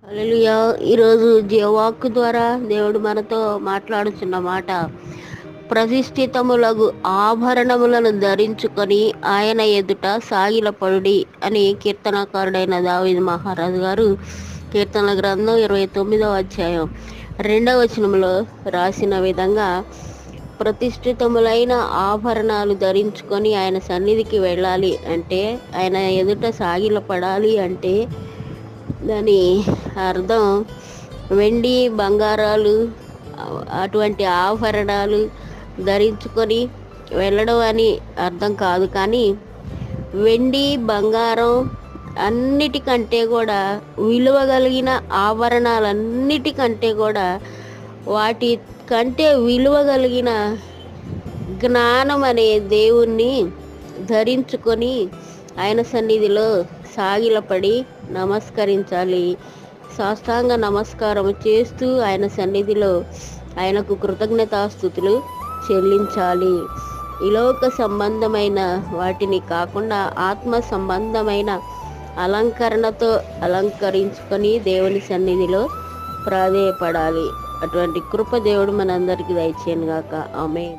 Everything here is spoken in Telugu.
హల్లెలూయా. ఈరోజు జీవవాక్కు ద్వారా దేవుడు మనతో మాట్లాడుచున్న మాట, ప్రతిష్ఠితములగు ఆభరణములను ధరించుకొని ఆయన ఎదుట సాగిలపడుడి అని కీర్తనకారుడైన దావీదు మహారాజు గారు కీర్తనల గ్రంథం 29వ అధ్యాయం 2వ వచనంలో రాసిన విధంగా, ప్రతిష్ఠితములైన ఆభరణాలు ధరించుకొని ఆయన సన్నిధికి వెళ్ళాలి అంటే, ఆయన ఎదుట సాగిలపడాలి అంటే దాని అర్థం వెండి బంగారాలు అటువంటి ఆభరణాలు ధరించుకొని వెళ్ళడం అని అర్థం కాదు. కానీ వెండి బంగారం అన్నిటికంటే కూడా విలువ కలిగిన ఆభరణాలన్నిటికంటే కూడా వాటి కంటే విలువ కలిగిన జ్ఞానం అనే దేవుణ్ణి ధరించుకొని ఆయన సన్నిధిలో సాగిలపడి నమస్కరించాలి. సాష్టాంగ నమస్కారం చేస్తూ ఆయన సన్నిధిలో ఆయనకు కృతజ్ఞతాస్తుతులు చెల్లించాలి. ఇలోక సంబంధమైన వాటిని కాకుండా ఆత్మ సంబంధమైన అలంకరణతో అలంకరించుకొని దేవుని సన్నిధిలో ప్రాధేయపడాలి. అటువంటి కృప దేవుడు మనందరికీ దయచేయను గాక. ఆమేన్.